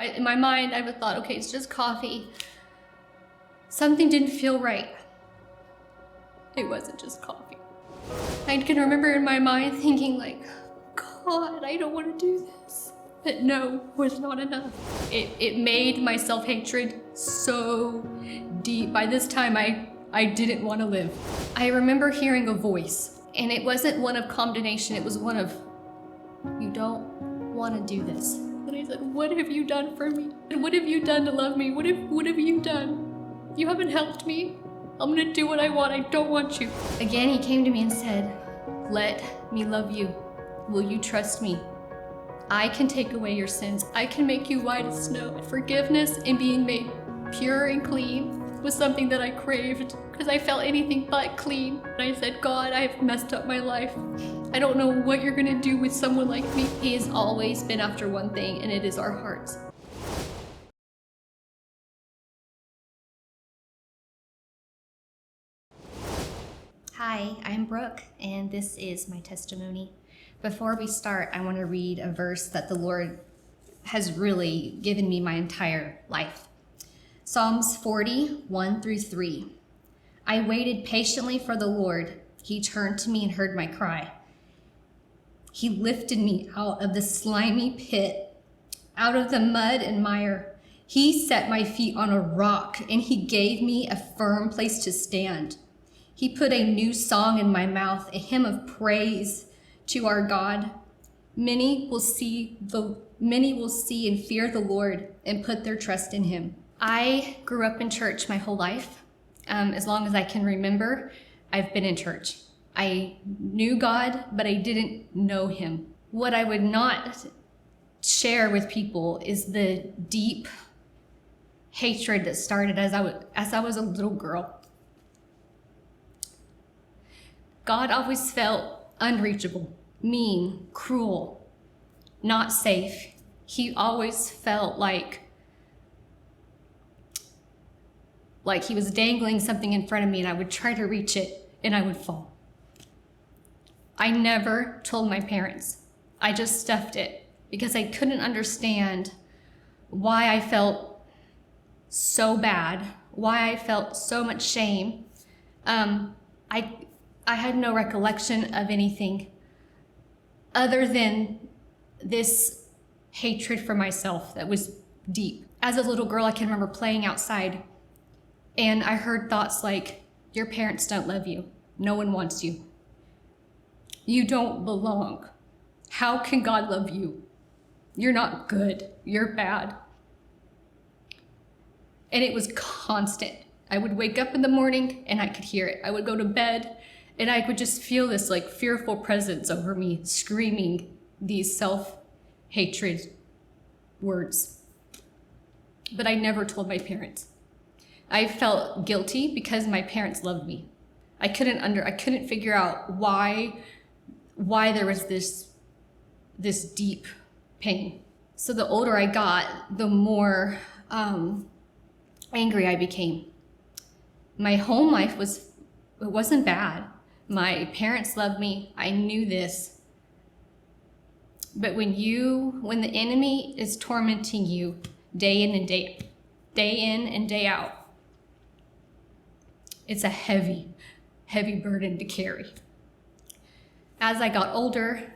in my mind, I thought, okay, it's just coffee. Something didn't feel right. It wasn't just coffee. I can remember in my mind thinking like, God, I don't want to do this. But no was not enough. It made my self-hatred so deep. By this time, I didn't want to live. I remember hearing a voice, and it wasn't one of condemnation, it was one of, you don't want to do this. And I said, what have you done for me? And what have you done to love me? What have you done? You haven't helped me. I'm gonna do what I want. I don't want you. Again, he came to me and said, let me love you. Will you trust me? I can take away your sins. I can make you white as snow. Forgiveness and being made pure and clean was something that I craved because I felt anything but clean. And I said, God, I have messed up my life. I don't know what you're gonna do with someone like me. He has always been after one thing, and it is our hearts. Hi, I'm Brooke, and this is my testimony. Before we start, I want to read a verse that the Lord has really given me my entire life. Psalms 40, 1-3. I waited patiently for the Lord. He turned to me and heard my cry. He lifted me out of the slimy pit, out of the mud and mire. He set my feet on a rock, and he gave me a firm place to stand. He put a new song in my mouth, a hymn of praise to our God. Many will see and fear the Lord and put their trust in him. I grew up in church my whole life. As long as I can remember, I've been in church. I knew God, but I didn't know him. What I would not share with people is the deep hatred that started as I was a little girl. God always felt unreachable, mean, cruel, not safe. He always felt like he was dangling something in front of me, and I would try to reach it and I would fall. I never told my parents. I just stuffed it because I couldn't understand why I felt so bad, why I felt so much shame. I had no recollection of anything other than this hatred for myself that was deep. As a little girl, I can remember playing outside, and I heard thoughts like, your parents don't love you. No one wants you. You don't belong. How can God love you? You're not good. You're bad. And it was constant. I would wake up in the morning and I could hear it. I would go to bed and I would just feel this like fearful presence over me screaming these self-hatred words. But I never told my parents. I felt guilty because my parents loved me. I couldn't figure out why there was this deep pain. So the older I got, the more angry I became. My home life wasn't bad. My parents loved me. I knew this. But when the enemy is tormenting you day in and day out, it's a heavy, heavy burden to carry. As I got older,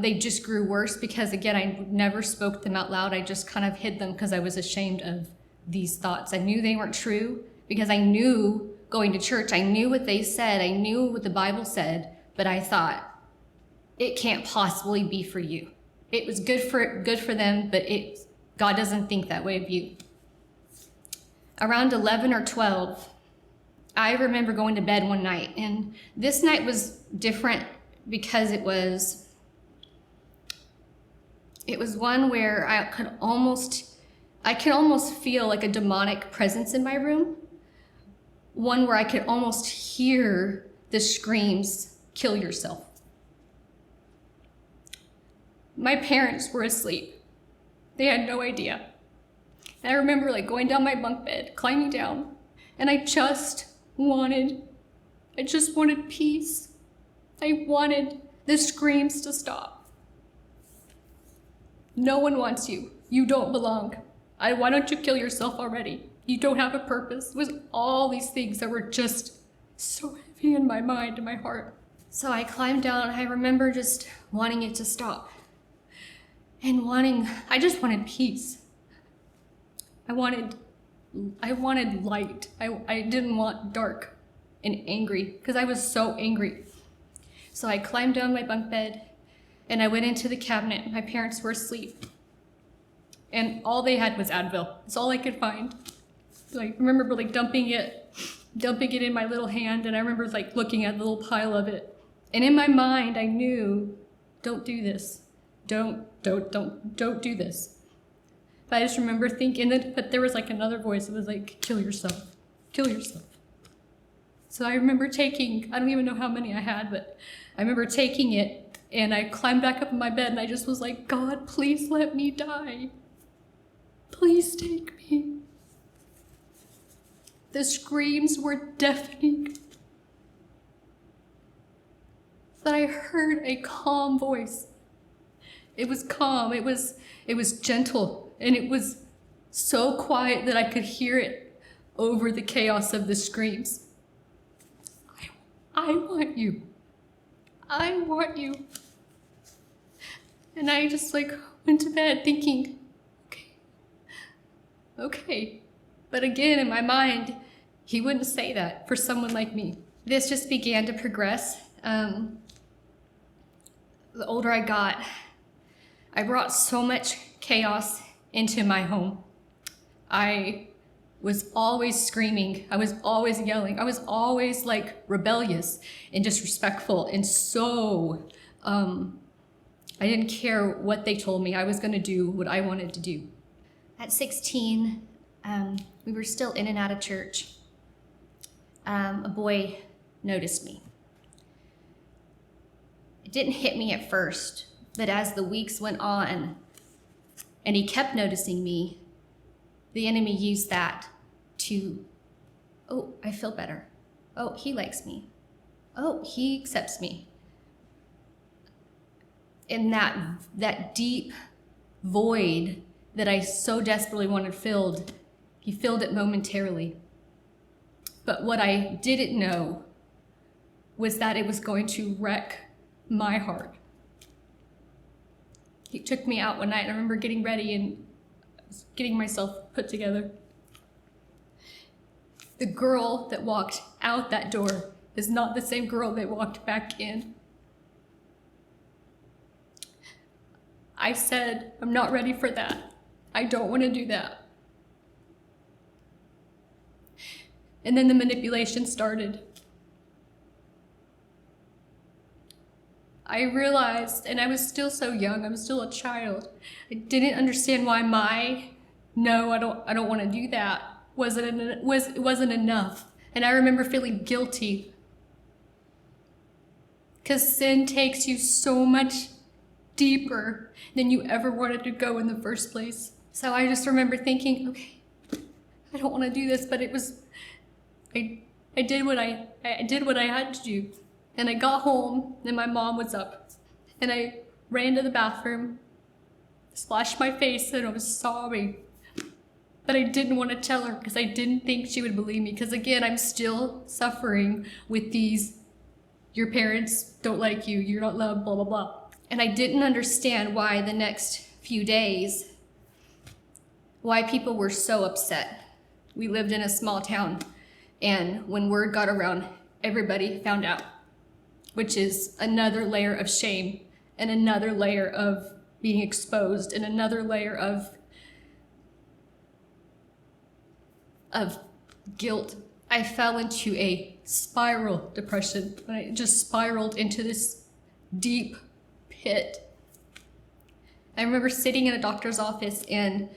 they just grew worse because, again, I never spoke them out loud. I just kind of hid them because I was ashamed of these thoughts. I knew they weren't true because I knew going to church, I knew what they said, I knew what the Bible said, but I thought, it can't possibly be for you. It was good for them, but God doesn't think that way of you. Around 11 or 12, I remember going to bed one night, and this night was different because it was one where I could almost feel like a demonic presence in my room. One where I could almost hear the screams, kill yourself. My parents were asleep. They had no idea. And I remember going down my bunk bed, climbing down, and I just wanted peace. I wanted the screams to stop. No one wants you. You don't belong. Why don't you kill yourself already? You don't have a purpose. It was all these things that were just so heavy in my mind and my heart. So I climbed down. I remember just wanting it to stop. And I just wanted peace. I wanted light. I didn't want dark and angry, because I was so angry. So I climbed down my bunk bed and I went into the cabinet. My parents were asleep. And all they had was Advil. That's all I could find. So I remember like dumping it in my little hand, and I remember like looking at the little pile of it. And in my mind, I knew, don't do this. Don't do this. But I just remember thinking that, but there was like another voice that was like, kill yourself. So I remember taking, I don't even know how many I had, but I remember taking it, and I climbed back up in my bed, and I just was like, God, please let me die. Please take me. The screams were deafening. But I heard a calm voice. It was calm, it was gentle, and it was so quiet that I could hear it over the chaos of the screams. I want you. I want you. And I just like went to bed thinking, okay. But again, in my mind, he wouldn't say that for someone like me. This just began to progress. The older I got, I brought so much chaos into my home. I was always screaming. I was always yelling. I was always like rebellious and disrespectful. And so I didn't care what they told me. I was going to do what I wanted to do. At 16, we were still in and out of church. A boy noticed me. It didn't hit me at first, but as the weeks went on and he kept noticing me, the enemy used that to, oh, I feel better. Oh, he likes me. Oh, he accepts me. And that deep void that I so desperately wanted filled, he filled it momentarily. But what I didn't know was that it was going to wreck my heart. He took me out one night, and I remember getting ready and getting myself put together. The girl that walked out that door is not the same girl that walked back in. I said, I'm not ready for that. I don't want to do that. And then the manipulation started. I realized, and I was still so young, I was still a child, I didn't understand why no, I don't want to do that, it wasn't enough. And I remember feeling guilty. Because sin takes you so much deeper than you ever wanted to go in the first place. So I just remember thinking, okay, I don't want to do this, but it was, I did what I had to do. And I got home, and my mom was up. And I ran to the bathroom, splashed my face, and I was sobbing. But I didn't want to tell her because I didn't think she would believe me. Because again, I'm still suffering with these, your parents don't like you, you're not loved, blah, blah, blah. And I didn't understand why the next few days, why people were so upset. We lived in a small town, and when word got around, everybody found out. Which is another layer of shame, and another layer of being exposed, and another layer of guilt. I fell into a spiral depression. I just spiraled into this deep pit. I remember sitting in a doctor's office, and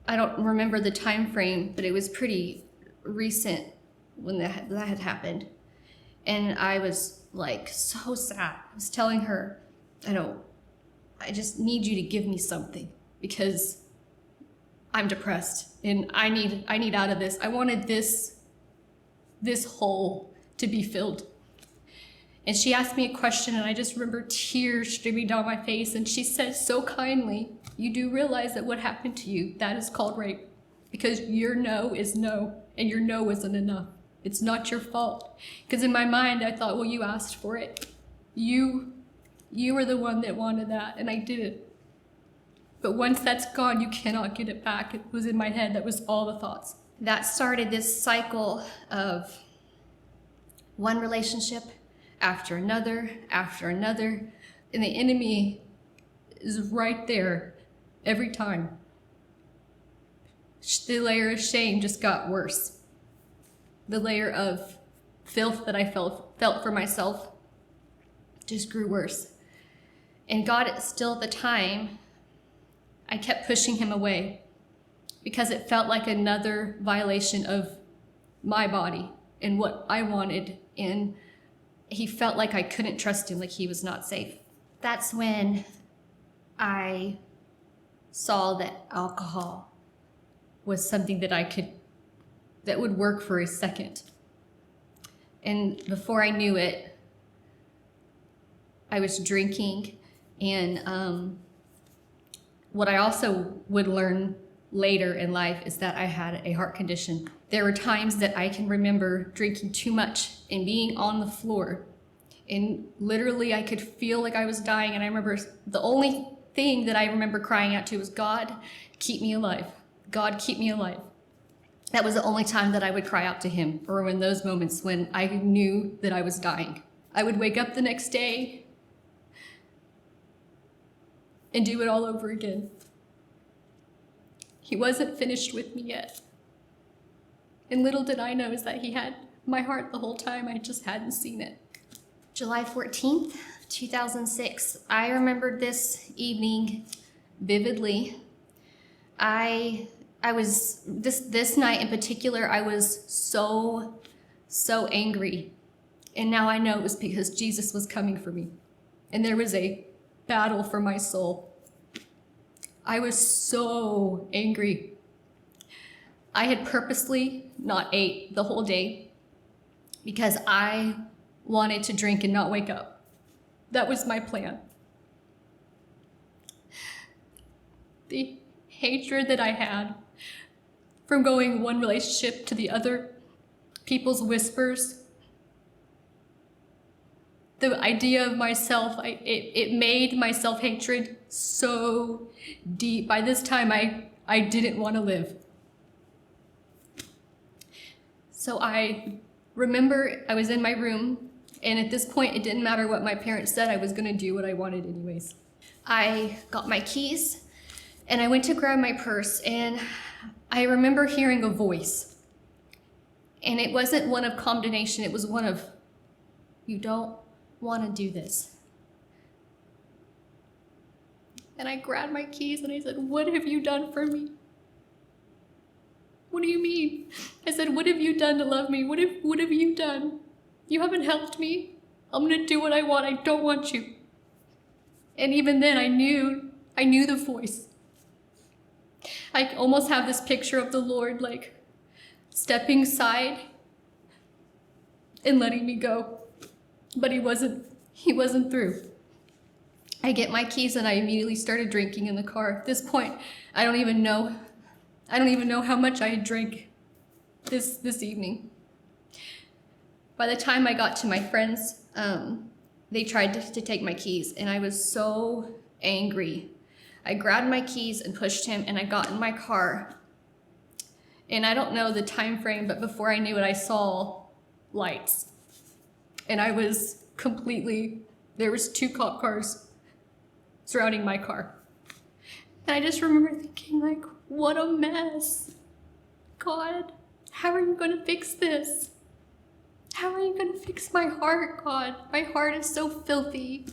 I don't remember the time frame, but it was pretty recent when that had happened. And I was like so sad. I was telling her, I just need you to give me something because I'm depressed and I need out of this. I wanted this hole to be filled. And she asked me a question, and I just remember tears streaming down my face. And she said so kindly, "You do realize that what happened to you, that is called rape. Because your no is no, and your no isn't enough. It's not your fault." Because in my mind, I thought, well, you asked for it. You were the one that wanted that, and I didn't. But once that's gone, you cannot get it back. It was in my head. That was all the thoughts. That started this cycle of one relationship after another, and the enemy is right there every time. The layer of shame just got worse. The layer of filth that I felt for myself just grew worse. And God, still at the time, I kept pushing him away because it felt like another violation of my body and what I wanted, and he felt like I couldn't trust him, like he was not safe. That's when I saw that alcohol was something that would work for a second. And before I knew it, I was drinking, and what I also would learn later in life is that I had a heart condition. There were times that I can remember drinking too much and being on the floor, and literally I could feel like I was dying, and I remember the only thing that I remember crying out to was, "God, keep me alive. God, keep me alive." That was the only time that I would cry out to him, or in those moments when I knew that I was dying. I would wake up the next day and do it all over again. He wasn't finished with me yet. And little did I know is that he had my heart the whole time. I just hadn't seen it. July 14th, 2006. I remembered this evening vividly. I was, this night in particular, I was so angry. And now I know it was because Jesus was coming for me. And there was a battle for my soul. I was so angry. I had purposely not ate the whole day because I wanted to drink and not wake up. That was my plan. The hatred that I had from going one relationship to the other, people's whispers, the idea of myself, it made my self-hatred so deep. By this time, I didn't want to live. So I remember I was in my room, and at this point, it didn't matter what my parents said, I was going to do what I wanted anyways. I got my keys, and I went to grab my purse, and I remember hearing a voice. And it wasn't one of condemnation, it was one of, "You don't want to do this." And I grabbed my keys and I said, "What have you done for me? What do you mean?" I said, "What have you done to love me? What have you done? You haven't helped me. I'm gonna do what I want. I don't want you." And even then I knew the voice. I almost have this picture of the Lord like stepping aside and letting me go. But he wasn't through. I get my keys and I immediately started drinking in the car. At this point, I don't even know how much I had drank this evening. By the time I got to my friends, they tried to take my keys, and I was so angry. I grabbed my keys and pushed him, and I got in my car. And I don't know the time frame, but before I knew it, I saw lights. And I was there was 2 cop cars surrounding my car. And I just remember thinking, like, what a mess. God, how are you going to fix this? How are you going to fix my heart, God? My heart is so filthy.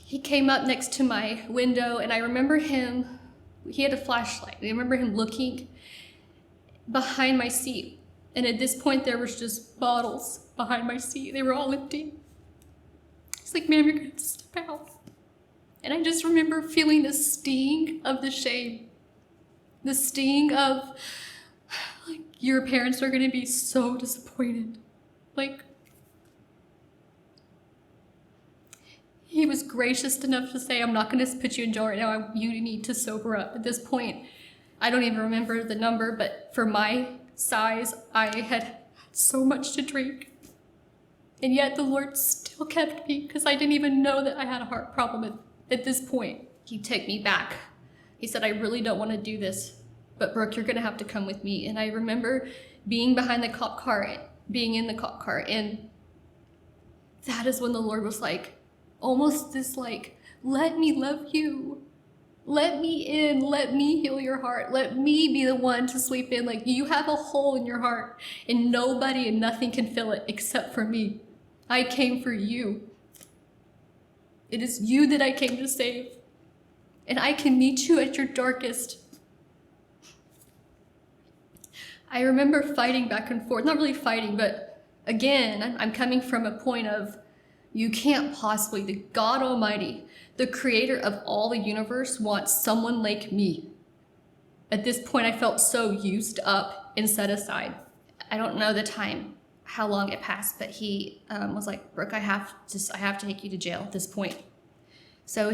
He came up next to my window, and I remember he had a flashlight. I remember him looking behind my seat. And at this point, there was just bottles behind my seat. They were all empty. He's like, "Ma'am, you're going to have to step out." And I just remember feeling the sting of the shame. The sting of, like, your parents are going to be so disappointed. Like, he was gracious enough to say, I'm not going to put you in jail right now. You need to sober up. At this point, I don't even remember the number, but for my size, I had so much to drink. And yet the Lord still kept me because I didn't even know that I had a heart problem at this point. He took me back. He said, I really don't want to do this, but Brooke, you're going to have to come with me. And I remember being behind the cop car, being in the cop car. And that is when the Lord was like, almost this like, let me love you. Let me in, let me heal your heart. Let me be the one to sweep in. Like, you have a hole in your heart and nobody and nothing can fill it except for me. I came for you. It is you that I came to save. And I can meet you at your darkest. I remember fighting back and forth, not really fighting, but again, I'm coming from a point of, you can't possibly, the God Almighty, the creator of all the universe, wants someone like me. At this point, I felt so used up and set aside. I don't know the time, how long it passed, but he was like, Brooke, I have to take you to jail at this point. So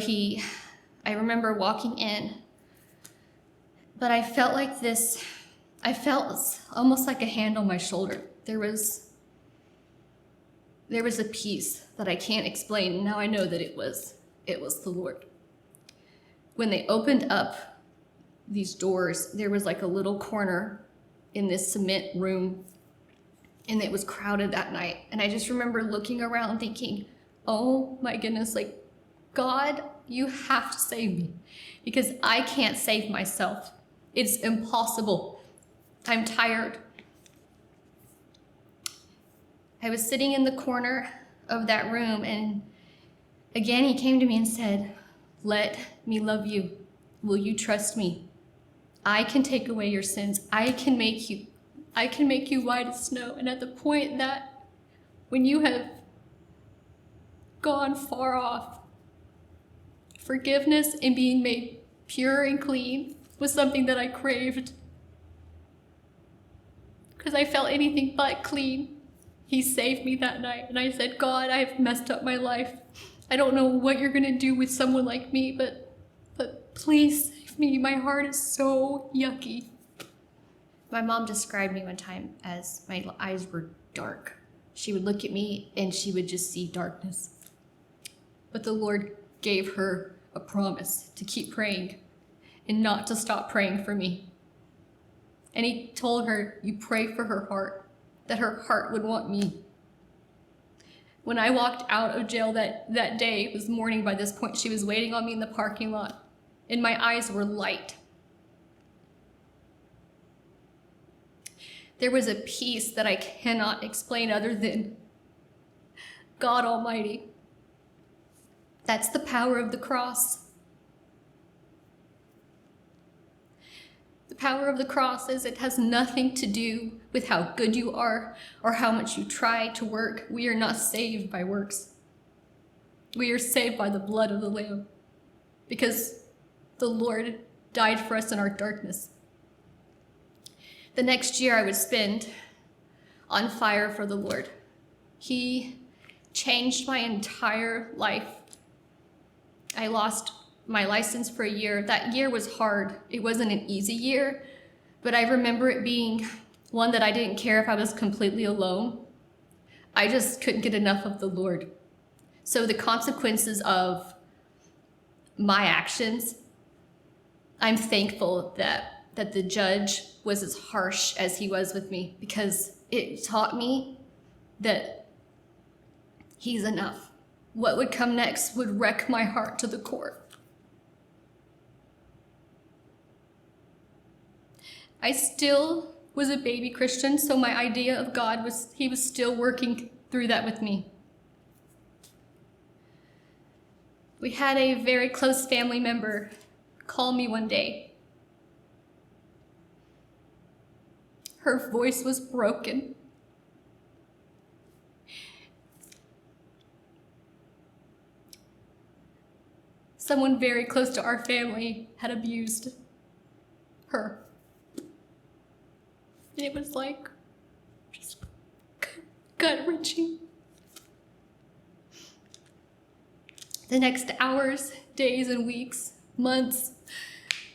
I remember walking in, but I felt like this, I felt almost like a hand on my shoulder. There was a peace that I can't explain. Now I know that it was the Lord. When they opened up these doors, there was like a little corner in this cement room, and it was crowded that night. And I just remember looking around thinking, oh my goodness, like, God, you have to save me because I can't save myself. It's impossible. I'm tired. I was sitting in the corner of that room, and again, he came to me and said, let me love you. Will you trust me? I can take away your sins. I can make you white as snow. And at the point that when you have gone far off, forgiveness and being made pure and clean was something that I craved because I felt anything but clean. He saved me that night, and I said, God, I have messed up my life. I don't know what you're gonna do with someone like me, but please save me. My heart is so yucky. My mom described me one time as my eyes were dark. She would look at me and she would just see darkness. But the Lord gave her a promise to keep praying and not to stop praying for me. And he told her, you pray for her heart, that her heart would want me. When I walked out of jail that day, it was morning by this point, she was waiting on me in the parking lot, and my eyes were light. There was a peace that I cannot explain other than God Almighty. That's the power of the cross. The power of the cross is it has nothing to do with how good you are or how much you try to work. We are not saved by works. We are saved by the blood of the Lamb because the Lord died for us in our darkness. The next year I would spend on fire for the Lord. He changed my entire life. I lost my license for a year. That year was hard. It wasn't an easy year, but I remember it being one that I didn't care if I was completely alone. I just couldn't get enough of the Lord. So the consequences of my actions, I'm thankful that the judge was as harsh as he was with me because it taught me that he's enough. What would come next would wreck my heart to the core. I still was a baby Christian, so my idea of God was, he was still working through that with me. We had a very close family member call me one day. Her voice was broken. Someone very close to our family had abused her. And it was like, just gut-wrenching. The next hours, days, and weeks, months,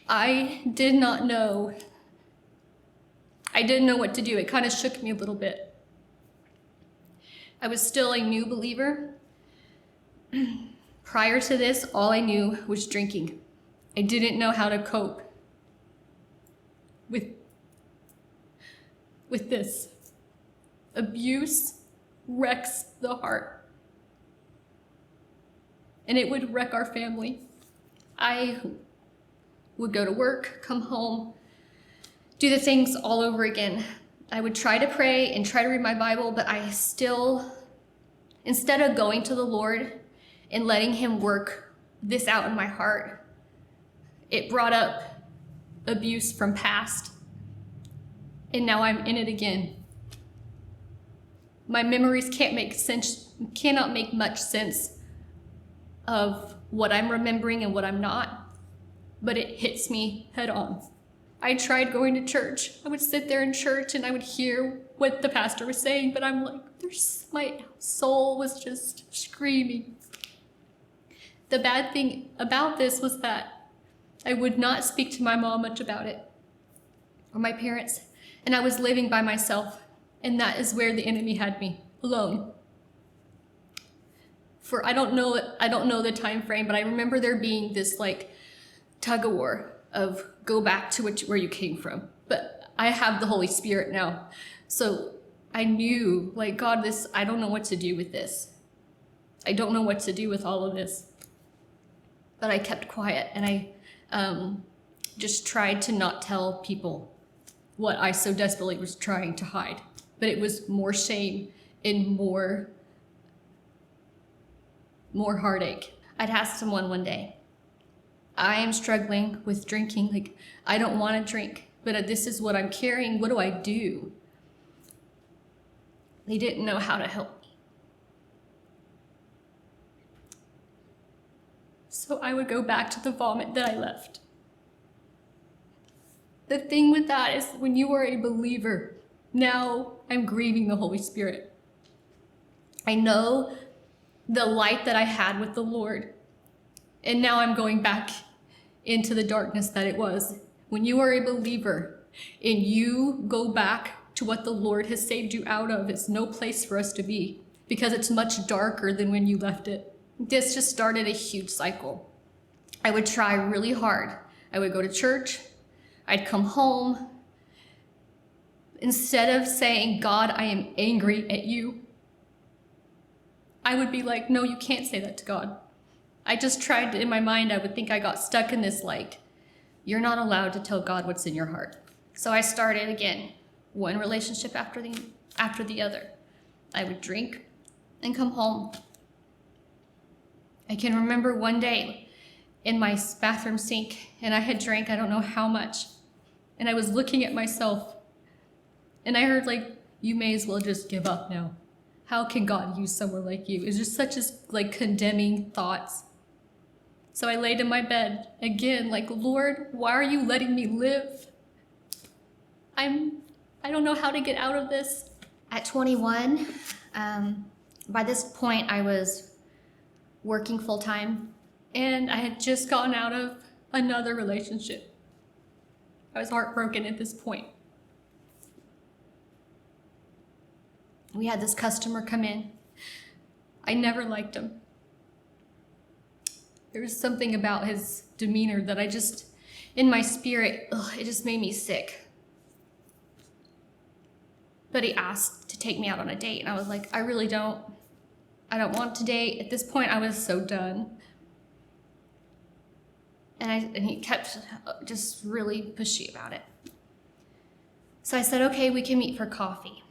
I didn't know what to do. It kind of shook me a little bit. I was still a new believer. Prior to this, all I knew was drinking. I didn't know how to cope with this. Abuse wrecks the heart. And it would wreck our family. I would go to work, come home, do the things all over again. I would try to pray and try to read my Bible, but I still, instead of going to the Lord and letting him work this out in my heart, it brought up abuse from past. And now I'm in it again. My memories cannot make much sense of what I'm remembering and what I'm not, but it hits me head on. I tried going to church. I would sit there in church and I would hear what the pastor was saying, but I'm like, my soul was just screaming. The bad thing about this was that I would not speak to my mom much about it, or my parents, and I was living by myself, and that is where the enemy had me, alone. For I don't know the time frame, but I remember there being this like tug of war of go back to where you came from. But I have the Holy Spirit now. So I knew, like, God, I don't know what to do with this. I don't know what to do with all of this. But I kept quiet, and I just tried to not tell people what I so desperately was trying to hide. But it was more shame and more heartache. I'd ask someone one day, I am struggling with drinking. Like, I don't want to drink, but this is what I'm carrying. What do I do? They didn't know how to help me. So I would go back to the vomit that I left. The thing with that is when you are a believer, now I'm grieving the Holy Spirit. I know the light that I had with the Lord, and now I'm going back into the darkness that it was. When you are a believer and you go back to what the Lord has saved you out of, it's no place for us to be, because it's much darker than when you left it. This just started a huge cycle. I would try really hard. I would go to church. I'd come home. Instead of saying, God, I am angry at you, I would be like, no, you can't say that to God. I just tried to, in my mind, I would think I got stuck in this, like, you're not allowed to tell God what's in your heart. So I started again, one relationship after the other. I would drink and come home. I can remember one day in my bathroom sink, and I had drank I don't know how much, and I was looking at myself, and I heard, like, you may as well just give up now. How can God use someone like you? It's just such as like condemning thoughts. So I laid in my bed again, like, Lord, why are you letting me live? I don't know how to get out of this. At 21, by this point I was working full time. And I had just gotten out of another relationship. I was heartbroken at this point. We had this customer come in. I never liked him. There was something about his demeanor that I just, in my spirit, it just made me sick. But he asked to take me out on a date, and I was like, I don't want to date. At this point, I was so done. And he kept just really pushy about it. So I said, okay, we can meet for coffee.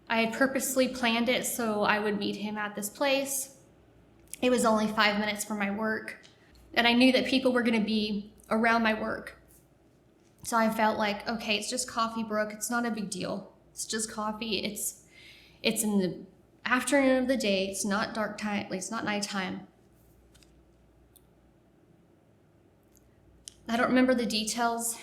I had purposely planned it so I would meet him at this place. It was only 5 minutes from my work, and I knew that people were going to be around my work. So I felt like, okay, it's just coffee, Brooke. It's not a big deal. It's just coffee. It's in the afternoon of the day. It's not dark time. It's not nighttime. I don't remember the details,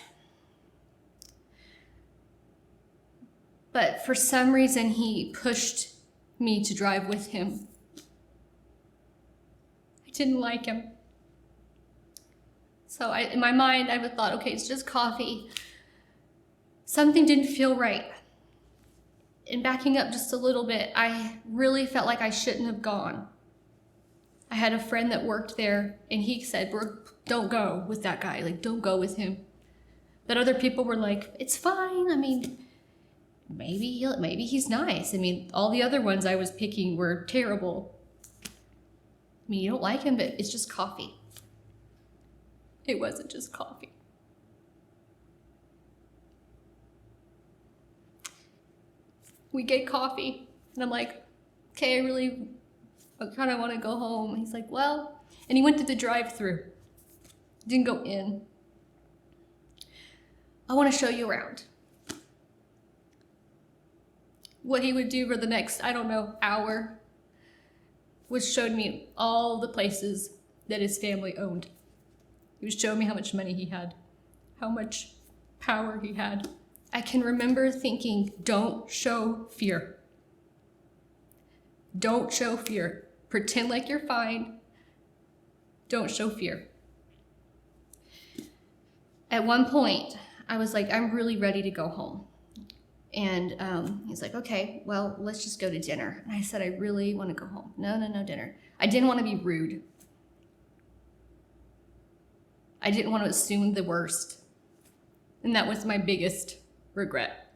But for some reason, he pushed me to drive with him. I didn't like him. So in my mind, I thought, okay, it's just coffee. Something didn't feel right. And backing up just a little bit, I really felt like I shouldn't have gone. I had a friend that worked there, and he said, Brooke, don't go with that guy. Like, don't go with him. But other people were like, it's fine. I mean, maybe he's nice. I mean, all the other ones I was picking were terrible. I mean, you don't like him, but it's just coffee. It wasn't just coffee. We get coffee, and I'm like, okay, I kind of want to go home. He's like, well, and he went to the drive-thru. Didn't go in. I want to show you around. What he would do for the next, I don't know, hour was showed me all the places that his family owned. He was showing me how much money he had, how much power he had. I can remember thinking, don't show fear. Don't show fear. Pretend like you're fine. Don't show fear. At one point, I was like, I'm really ready to go home. And he's like, okay, well, let's just go to dinner. And I said, I really want to go home. No, dinner. I didn't want to be rude. I didn't want to assume the worst. And that was my biggest regret.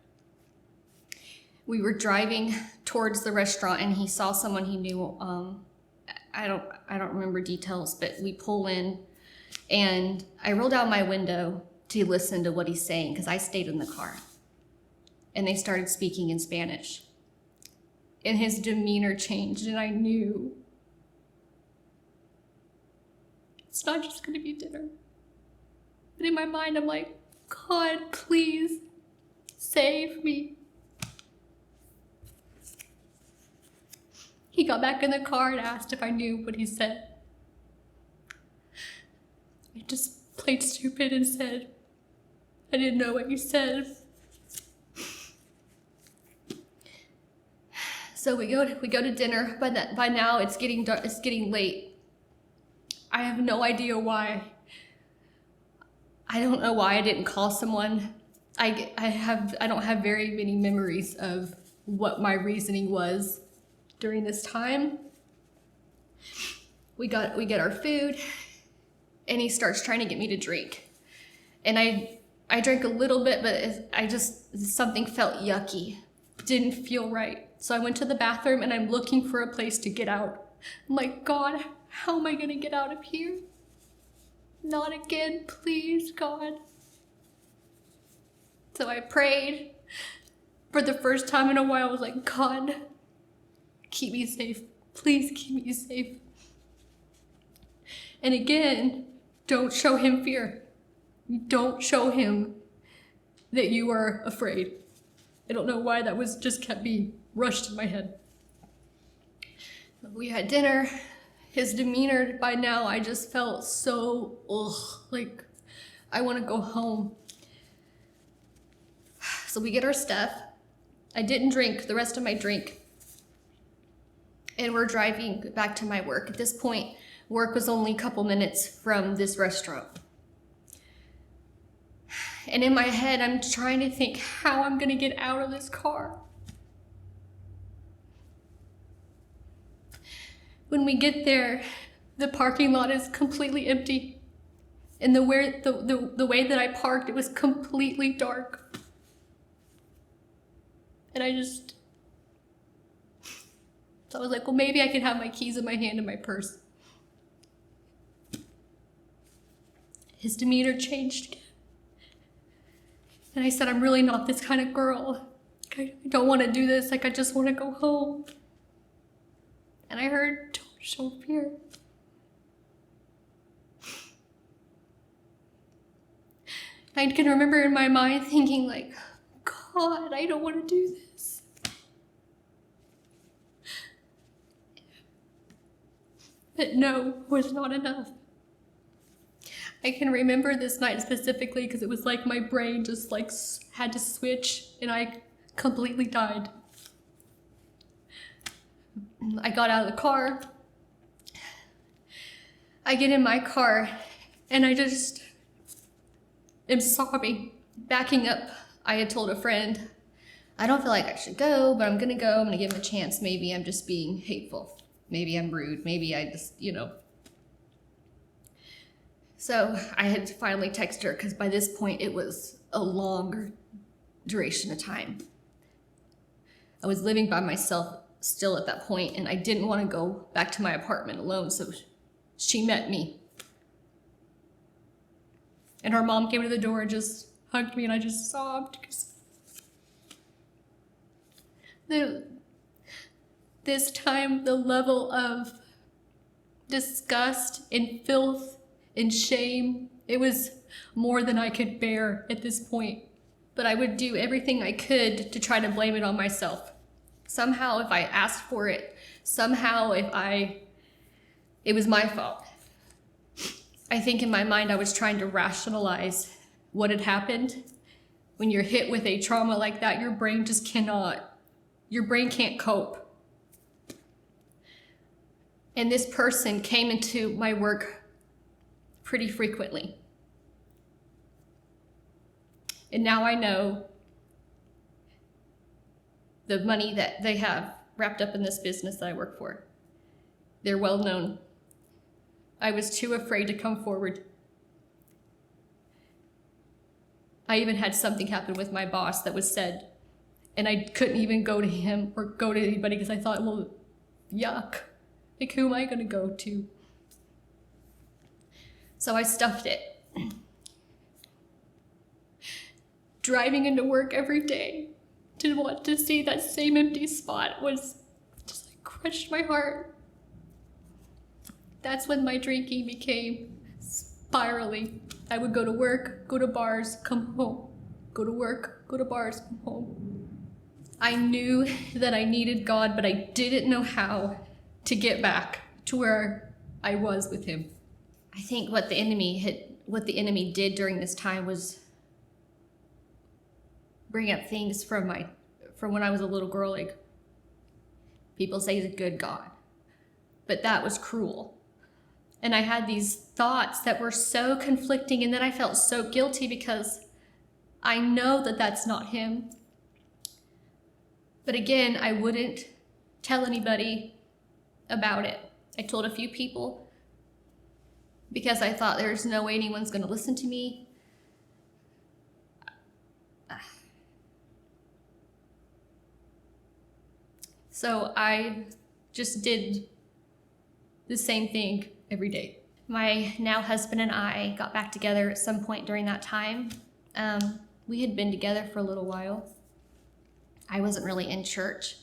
We were driving towards the restaurant, and he saw someone he knew. I don't remember details, but we pull in, and I rolled down my window to listen to what he's saying because I stayed in the car. And they started speaking in Spanish. And his demeanor changed, and I knew it's not just going to be dinner. But in my mind, I'm like, God, please save me. He got back in the car and asked if I knew what he said. I just played stupid and said, I didn't know what you said. So we go to dinner. By now it's getting dark, it's getting late. I have no idea why. I don't know why I didn't call someone. I don't have very many memories of what my reasoning was during this time. We get our food, and he starts trying to get me to drink. And I drank a little bit, but something felt yucky. Didn't feel right. So I went to the bathroom, and I'm looking for a place to get out. I'm like, God, how am I gonna get out of here? Not again, please, God. So I prayed. For the first time in a while, I was like, God, keep me safe. Please keep me safe. And again, don't show him fear. Don't show him that you are afraid. I don't know why that just kept being rushed in my head. We had dinner. His demeanor, by now, I just felt so, like I want to go home. So we get our stuff. I didn't drink the rest of my drink. And we're driving back to my work. At this point, work was only a couple minutes from this restaurant. And in my head, I'm trying to think how I'm gonna get out of this car. When we get there, the parking lot is completely empty. And the way that I parked, it was completely dark. And so I was like, well, maybe I can have my keys in my hand and my purse. His demeanor changed again. And I said, I'm really not this kind of girl. I don't want to do this. I just want to go home. And I heard, don't show fear. I can remember in my mind thinking like, God, I don't want to do this. But no was not enough. I can remember this night specifically because it was like my brain just like had to switch, and I completely died. I got out of the car. I get in my car and I just am sobbing, backing up. I had told a friend, I don't feel like I should go, but I'm gonna go. I'm gonna give him a chance. Maybe I'm just being hateful. Maybe I'm rude. Maybe I just, So I had to finally text her because by this point it was a longer duration of time. I was living by myself still at that point, and I didn't want to go back to my apartment alone, so she met me. And her mom came to the door and just hugged me, and I just sobbed. This time, the level of disgust and filth and shame, it was more than I could bear at this point. But I would do everything I could to try to blame it on myself. Somehow, if I asked for it, somehow it was my fault. I think in my mind I was trying to rationalize what had happened. When you're hit with a trauma like that, your brain can't cope. And this person came into my work pretty frequently. And now I know the money that they have wrapped up in this business that I work for. They're well known. I was too afraid to come forward. I even had something happen with my boss that was said, and I couldn't even go to him or go to anybody because I thought, well, yuck. Like, who am I gonna go to? So I stuffed it. Driving into work every day to want to see that same empty spot was just like crushed my heart. That's when my drinking became spiraling. I would go to work, go to bars, come home. Go to work, go to bars, come home. I knew that I needed God, but I didn't know how to get back to where I was with him. I think what the enemy did during this time was bring up things from when I was a little girl. Like, people say he's a good God, but that was cruel. And I had these thoughts that were so conflicting, and then I felt so guilty because I know that that's not him. But again, I wouldn't tell anybody about it. I told a few people because I thought there's no way anyone's going to listen to me. So I just did the same thing every day. My now husband and I got back together at some point during that time. We had been together for a little while. I wasn't really in church.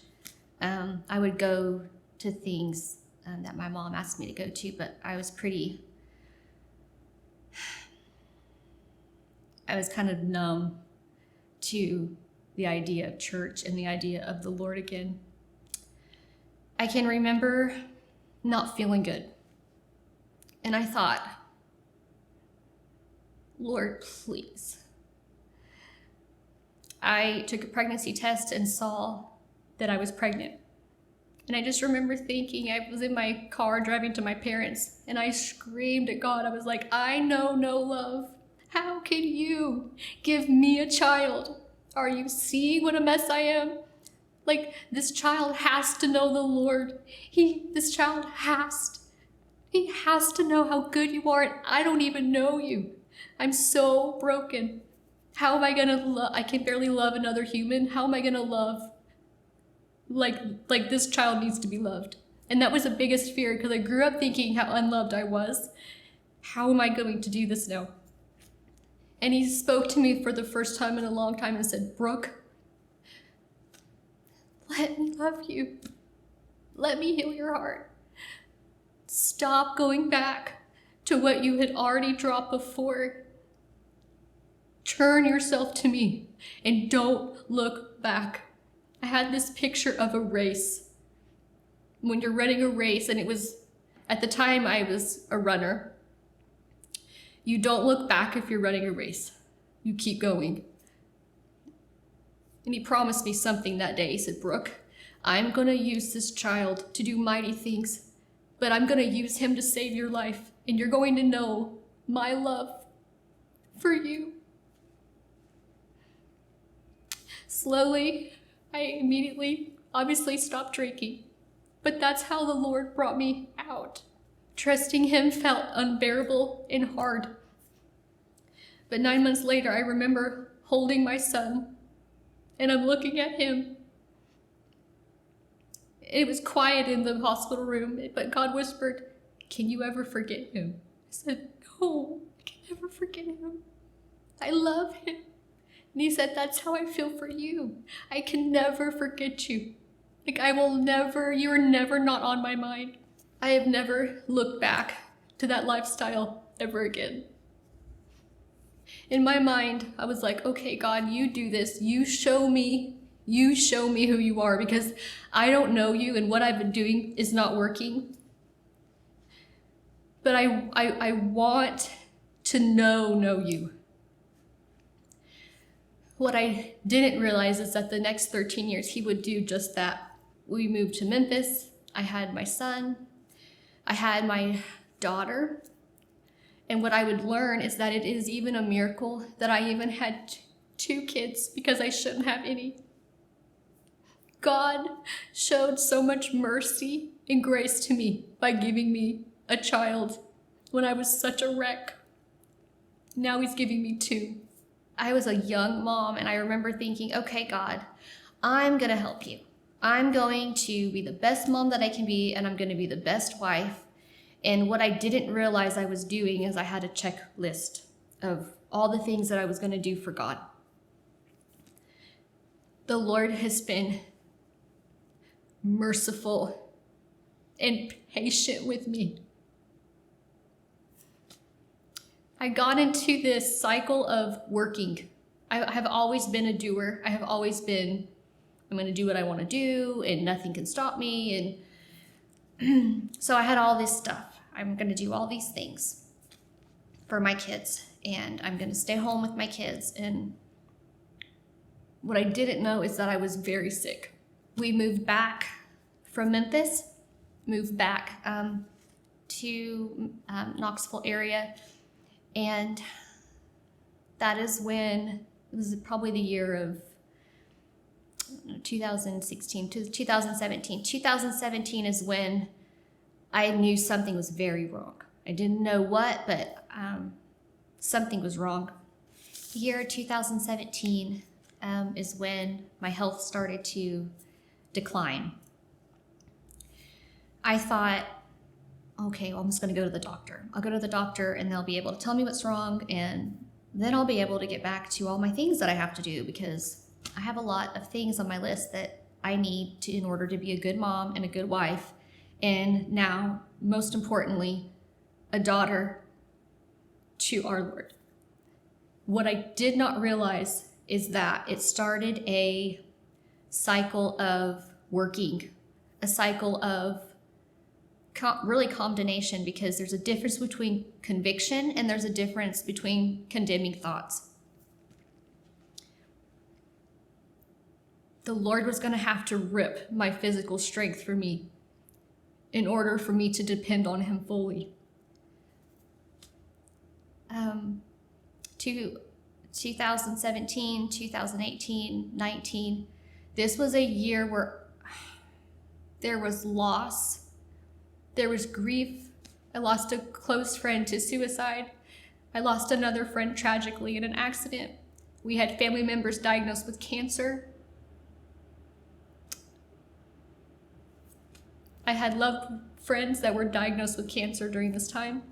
I would go to things that my mom asked me to go to, but I was kind of numb to the idea of church and the idea of the Lord again. I can remember not feeling good. And I thought, Lord, please. I took a pregnancy test and saw that I was pregnant. And I just remember thinking, I was in my car driving to my parents, and I screamed at God. I was like, I know no love. How can you give me a child? Are you seeing what a mess I am? Like, this child has to know the Lord. This child he has to know how good you are, and I don't even know you. I'm so broken. How am I gonna love? I can barely love another human. How am I gonna love like this child needs to be loved? And that was the biggest fear, because I grew up thinking how unloved I was. How am I going to do this now? And he spoke to me for the first time in a long time and said, Brooke, let me love you. Let me heal your heart. Stop going back to what you had already dropped before. Turn yourself to me and don't look back. I had this picture of a race. When you're running a race, and it was, at the time I was a runner, you don't look back if you're running a race. You keep going. And he promised me something that day. He said, Brooke, I'm going to use this child to do mighty things, but I'm going to use him to save your life, and you're going to know my love for you. Slowly, I immediately, obviously stopped drinking, but that's how the Lord brought me out. Trusting him felt unbearable and hard. But 9 months later, I remember holding my son, and I'm looking at him. It was quiet in the hospital room, but God whispered, can you ever forget him? I said, no, I can never forget him. I love him. And he said, that's how I feel for you. I can never forget you. Like, I will never, you are never not on my mind. I have never looked back to that lifestyle ever again. In my mind, I was like, okay, God, you do this. You show me who you are, because I don't know you, and what I've been doing is not working. But I want to know you. What I didn't realize is that the next 13 years, he would do just that. We moved to Memphis. I had my son. I had my daughter. And what I would learn is that it is even a miracle that I even had 2 kids, because I shouldn't have any. God showed so much mercy and grace to me by giving me a child when I was such a wreck. Now he's giving me 2. I was a young mom, and I remember thinking, okay, God, I'm going to help you. I'm going to be the best mom that I can be, and I'm going to be the best wife. And what I didn't realize I was doing is I had a checklist of all the things that I was going to do for God. The Lord has been merciful and patient with me. I got into this cycle of working. I have always been a doer. I have always been, I'm going to do what I want to do, and nothing can stop me. And so I had all this stuff. I'm going to do all these things for my kids, and I'm going to stay home with my kids. And what I didn't know is that I was very sick. We moved back from Memphis, moved back to Knoxville area. And that is when, it was probably the year of 2016 to 2017. 2017 is when I knew something was very wrong. I didn't know what, but something was wrong. The year 2017 is when my health started to decline. I thought, okay, well, I'm just going to go to the doctor. I'll go to the doctor, and they'll be able to tell me what's wrong, and then I'll be able to get back to all my things that I have to do, because I have a lot of things on my list that I need to in order to be a good mom and a good wife, and now, most importantly, a daughter to our Lord. What I did not realize is that it started a cycle of working, a cycle of really condemnation, because there's a difference between conviction and there's a difference between condemning thoughts. The Lord was going to have to rip my physical strength from me in order for me to depend on him fully. 2017, 2018, 19, this was a year where there was loss. There was grief. I lost a close friend to suicide. I lost another friend tragically in an accident. We had family members diagnosed with cancer. I had loved friends that were diagnosed with cancer during this time.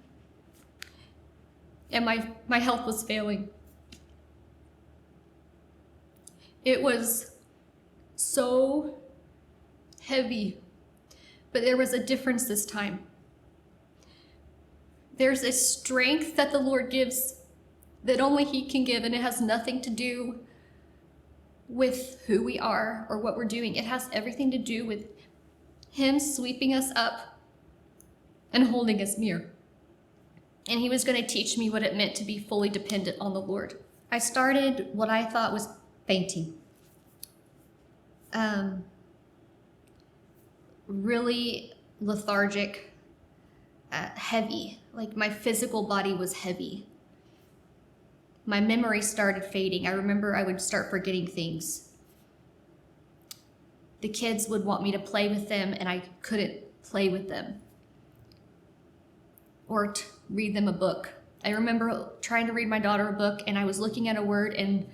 And my health was failing. It was so heavy. But there was a difference this time. There's a strength that the Lord gives that only he can give, and it has nothing to do with who we are or what we're doing. It has everything to do with him sweeping us up and holding us near. And he was going to teach me what it meant to be fully dependent on the Lord. I started what I thought was fainting. really lethargic, heavy. Like my physical body was heavy. My memory started fading. I remember I would start forgetting things. The kids would want me to play with them, and I couldn't play with them or read them a book. I remember trying to read my daughter a book, and I was looking at a word and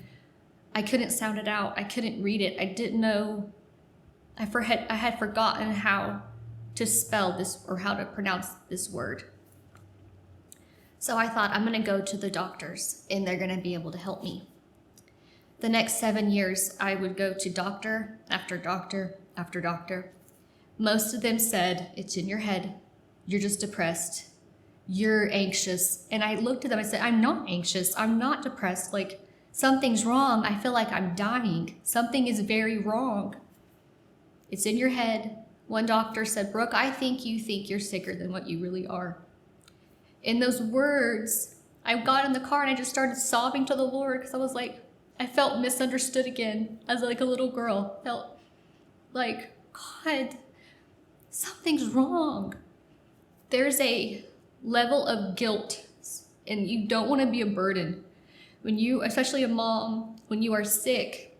I couldn't sound it out. I couldn't read it. I didn't know. I had forgotten how to spell this or how to pronounce this word. So I thought, I'm going to go to the doctors and they're going to be able to help me. The next 7 years, I would go to doctor after doctor after doctor. Most of them said, it's in your head. You're just depressed. You're anxious. And I looked at them and said, I'm not anxious. I'm not depressed. Like, something's wrong. I feel like I'm dying. Something is very wrong. It's in your head. One doctor said, Brooke, I think you're sicker than what you really are. In those words, I got in the car and I just started sobbing to the Lord because I was like, I felt misunderstood again as like a little girl. Felt like, God, something's wrong. There's a level of guilt, and you don't want to be a burden. When you, especially a mom, when you are sick,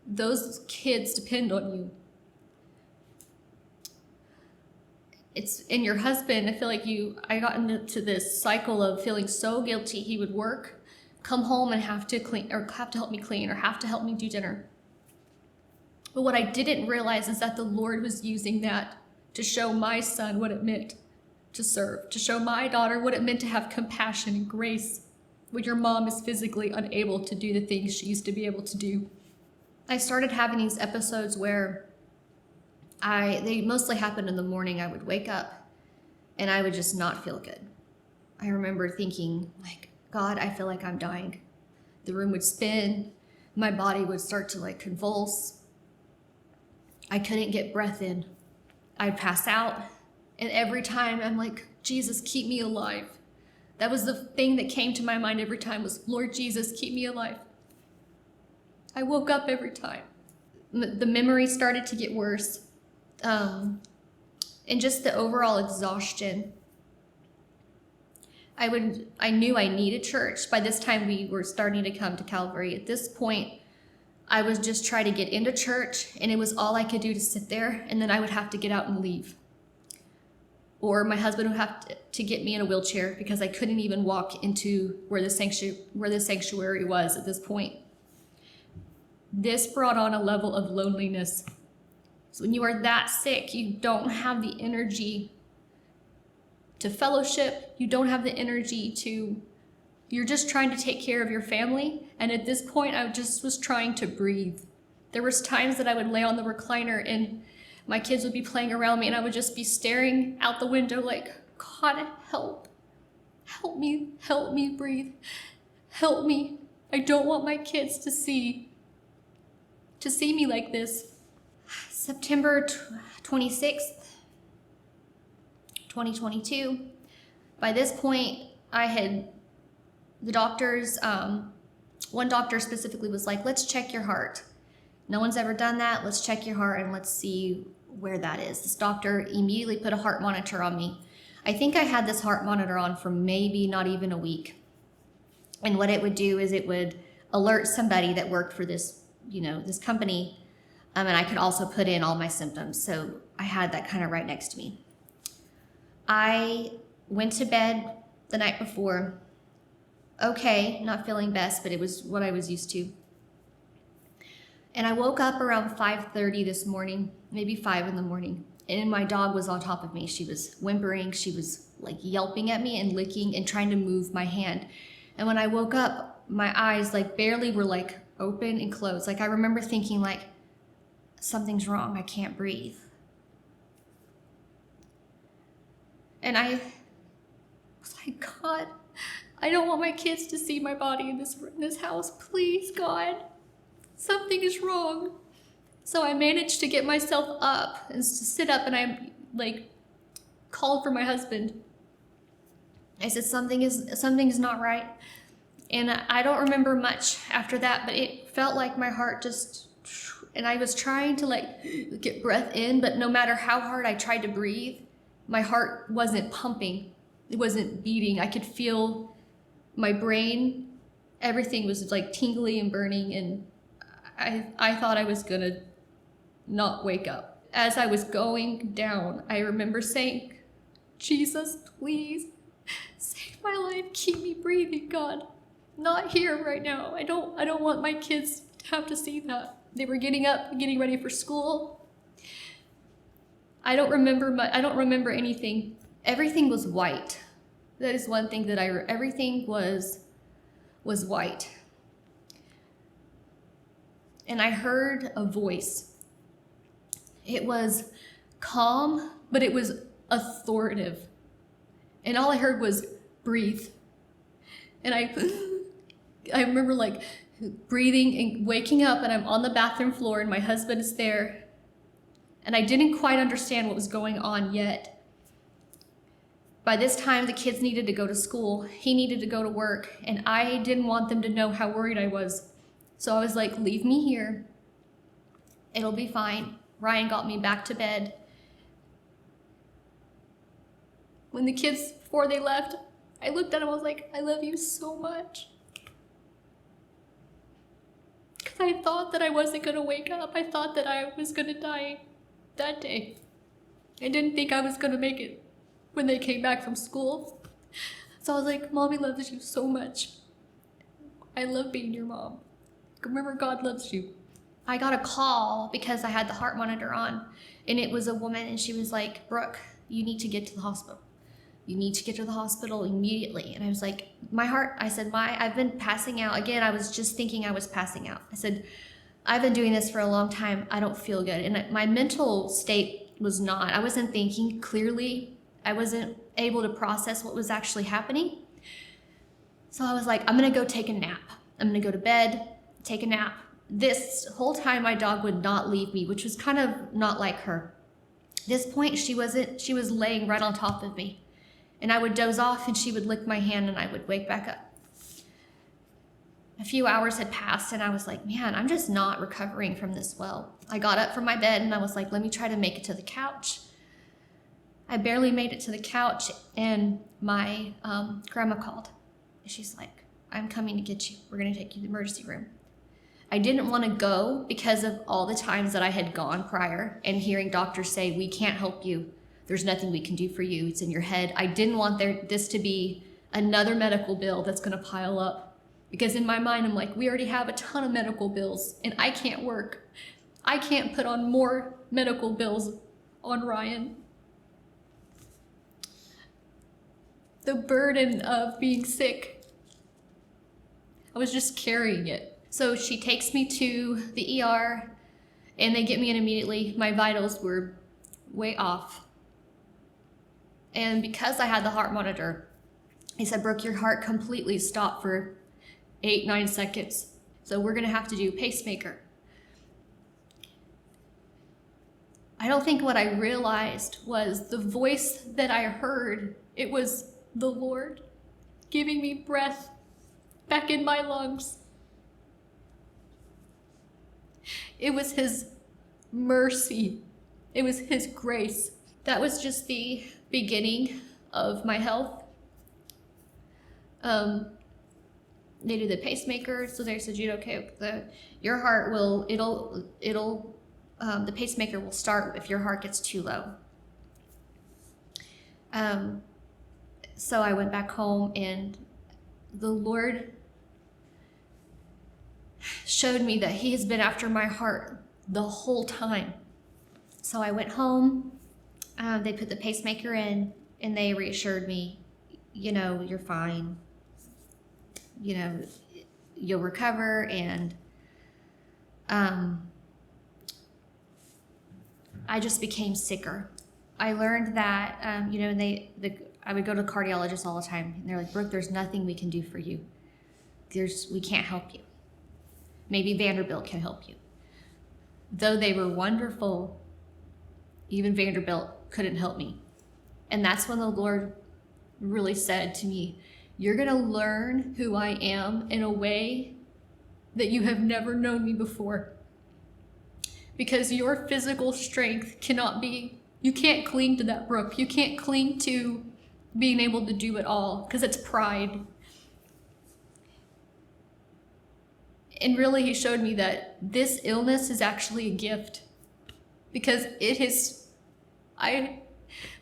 those kids depend on you. It's in your husband. I feel like I got into this cycle of feeling so guilty. He would work, come home and have to clean, or have to help me clean, or have to help me do dinner. But what I didn't realize is that the Lord was using that to show my son what it meant to serve, to show my daughter what it meant to have compassion and grace when your mom is physically unable to do the things she used to be able to do. I started having these episodes where they mostly happened in the morning. I would wake up and I would just not feel good. I remember thinking, like, God, I feel like I'm dying. The room would spin. My body would start to like convulse. I couldn't get breath in. I'd pass out. And every time I'm like, Jesus, keep me alive. That was the thing that came to my mind every time was, Lord Jesus, keep me alive. I woke up every time. The memory started to get worse. And just the overall exhaustion. I knew I needed church. By this time, we were starting to come to Calvary. At this point, I was just trying to get into church, and it was all I could do to sit there, and then I would have to get out and leave. Or my husband would have to get me in a wheelchair because I couldn't even walk into where the sanctuary was at this point. This brought on a level of loneliness. So when you are that sick, you don't have the energy to fellowship. You don't have the energy you're just trying to take care of your family. And at this point, I just was trying to breathe. There was times that I would lay on the recliner and my kids would be playing around me and I would just be staring out the window like, God, help me breathe. Help me. I don't want my kids to see me like this. September 26th, 2022. By this point, the doctors, one doctor specifically was like, let's check your heart. No one's ever done that. Let's check your heart and let's see where that is. This doctor immediately put a heart monitor on me. I think I had this heart monitor on for maybe not even a week. And what it would do is it would alert somebody that worked for this company. And I could also put in all my symptoms. So I had that kind of right next to me. I went to bed the night before. Okay, not feeling best, but it was what I was used to. And I woke up around 5:30 this morning, maybe 5 in the morning. And my dog was on top of me. She was whimpering. She was like yelping at me and licking and trying to move my hand. And when I woke up, my eyes like barely were like open and closed. Like I remember thinking like, something's wrong. I can't breathe. And I was like, God, I don't want my kids to see my body in this house. Please, God, something is wrong. So I managed to get myself up and to sit up, and I like called for my husband. I said, something is not right. And I don't remember much after that, but it felt like my heart just And I was trying to like get breath in, but no matter how hard I tried to breathe, my heart wasn't pumping. It wasn't beating. I could feel my brain, everything was like tingly and burning, and I thought I was gonna not wake up. As I was going down, I remember saying, Jesus, please save my life. Keep me breathing, God. Not here right now. I don't want my kids to have to see that. They were getting up, getting ready for school. I don't remember anything. Everything was white. That is one thing that everything was white. And I heard a voice. It was calm, but it was authoritative. And all I heard was breathe. And I remember like breathing and waking up, and I'm on the bathroom floor and my husband is there. And I didn't quite understand what was going on yet. By this time, the kids needed to go to school. He needed to go to work, and I didn't want them to know how worried I was. So I was like, leave me here. It'll be fine. Ryan got me back to bed. When the kids, before they left, I looked at him, I was like, I love you so much. Because I thought that I wasn't going to wake up. I thought that I was going to die that day. I didn't think I was going to make it when they came back from school. So I was like, Mommy loves you so much. I love being your mom. Remember, God loves you. I got a call because I had the heart monitor on, and it was a woman, and she was like, Brooke, you need to get to the hospital. You need to get to the hospital immediately. And I was like, I've been passing out. Again, I was just thinking I was passing out. I said, I've been doing this for a long time. I don't feel good. And my mental state was not. I wasn't thinking clearly. I wasn't able to process what was actually happening. So I was like, I'm going to go take a nap. I'm going to go to bed, take a nap. This whole time, my dog would not leave me, which was kind of not like her. At this point, she was laying right on top of me. And I would doze off, and she would lick my hand, and I would wake back up. A few hours had passed, and I was like, man, I'm just not recovering from this well. I got up from my bed, and I was like, let me try to make it to the couch. I barely made it to the couch, and my grandma called. And she's like, I'm coming to get you. We're going to take you to the emergency room. I didn't want to go because of all the times that I had gone prior and hearing doctors say, we can't help you. There's nothing we can do for you. It's in your head. I didn't want this to be another medical bill that's going to pile up. Because in my mind, I'm like, we already have a ton of medical bills, and I can't work. I can't put on more medical bills on Ryan. The burden of being sick, I was just carrying it. So she takes me to the ER, and they get me in immediately. My vitals were way off. And because I had the heart monitor, he said, Brooke, your heart completely stopped for 8-9 seconds. So we're going to have to do pacemaker. I don't think what I realized was the voice that I heard. It was the Lord giving me breath back in my lungs. It was His mercy. It was His grace. That was just the beginning of my health. They do the pacemaker, so they said, okay, your heart will, the pacemaker will start if your heart gets too low. So I went back home, and the Lord showed me that He has been after my heart the whole time. So I went home, they put the pacemaker in, and they reassured me, you're fine. You'll recover. And I just became sicker. I learned that, I would go to cardiologists all the time, and they're like, Brooke, there's nothing we can do for you. We can't help you. Maybe Vanderbilt can help you. Though they were wonderful, even Vanderbilt couldn't help me. And that's when the Lord really said to me, you're going to learn who I am in a way that you have never known me before. because your physical strength you can't cling to that, Brooke. You can't cling to being able to do it all, because it's pride. And really, he showed me that this illness is actually a gift, because I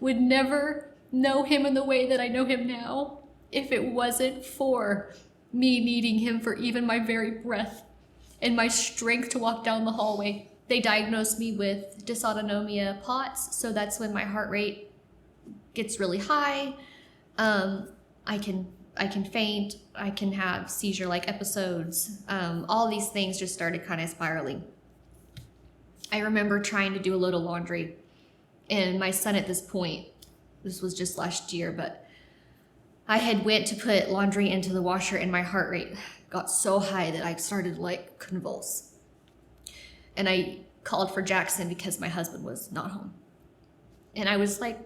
would never know him in the way that I know him now if it wasn't for me needing him for even my very breath and my strength to walk down the hallway. They diagnosed me with dysautonomia POTS, so that's when my heart rate gets really high. I can faint, I can have seizure-like episodes. All these things just started kind of spiraling. I remember trying to do a load of laundry, and my son at this point, this was just last year, but I had went to put laundry into the washer and my heart rate got so high that I started to like convulse. And I called for Jackson because my husband was not home. And I was like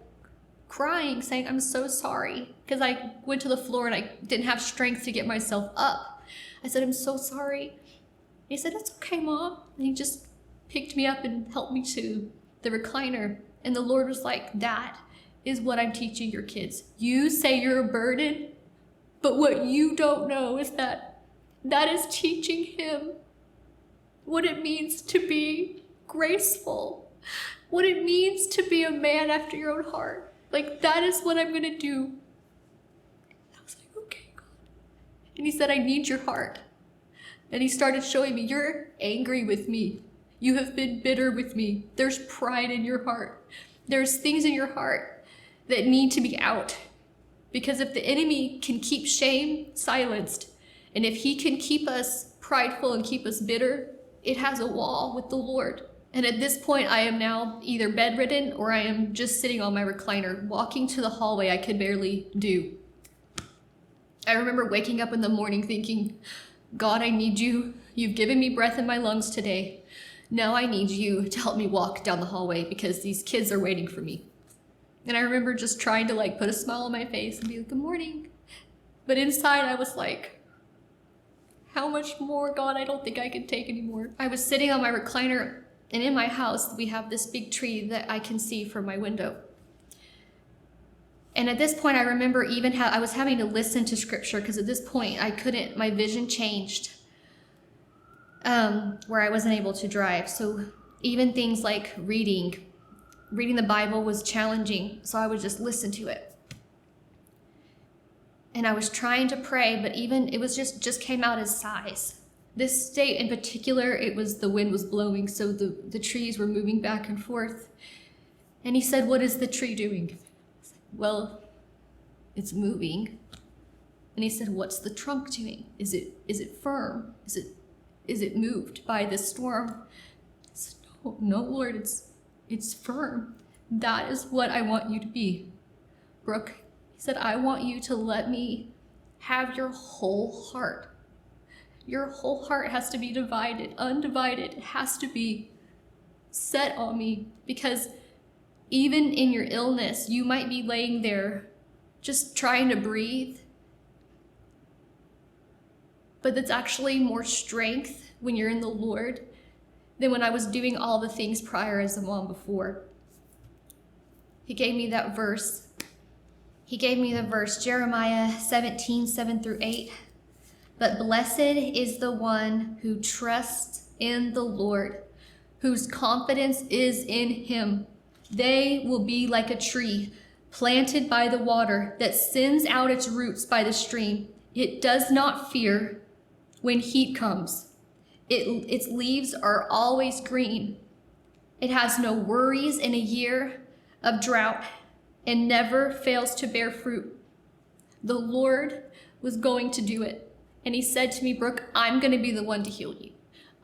crying, saying, I'm so sorry. Because I went to the floor and I didn't have strength to get myself up. I said, I'm so sorry. He said, it's okay, Mom. And he just picked me up and helped me to the recliner. And the Lord was like, that is what I'm teaching your kids. You say you're a burden, but what you don't know is that is teaching him what it means to be graceful, what it means to be a man after your own heart. Like, that is what I'm gonna do. I was like, okay, God. And he said, I need your heart. And he started showing me, you're angry with me. You have been bitter with me. There's pride in your heart. There's things in your heart that need to be out. Because if the enemy can keep shame silenced, and if he can keep us prideful and keep us bitter, it has a wall with the Lord. And at this point, I am now either bedridden or I am just sitting on my recliner, walking to the hallway I could barely do. I remember waking up in the morning thinking, God, I need you. You've given me breath in my lungs today. Now I need you to help me walk down the hallway because these kids are waiting for me. And I remember just trying to like put a smile on my face and be like, good morning. But inside I was like, how much more, God? I don't think I can take anymore. I was sitting on my recliner, and in my house, we have this big tree that I can see from my window. And at this point, I remember even how I was having to listen to scripture, because at this point, my vision changed, where I wasn't able to drive. So even things like reading the Bible was challenging, so I would just listen to it. And I was trying to pray, but even it was just came out as sighs. This state in particular, the wind was blowing, so the trees were moving back and forth. And he said, what is the tree doing? I said, well, it's moving. And he said, what's the trunk doing? Is it firm? Is it moved by the storm? I said, no, Lord, it's firm. That is what I want you to be, Brooke. He said, I want you to let me have your whole heart. Your whole heart has to be undivided. It has to be set on me, because even in your illness, you might be laying there just trying to breathe. But that's actually more strength when you're in the Lord than when I was doing all the things prior as a mom before. He gave me that verse. Jeremiah 17:7-8. But blessed is the one who trusts in the Lord, whose confidence is in him. They will be like a tree planted by the water that sends out its roots by the stream. It does not fear when heat comes. Its leaves are always green. It has no worries in a year of drought and never fails to bear fruit. The Lord was going to do it. And he said to me, Brooke, I'm going to be the one to heal you.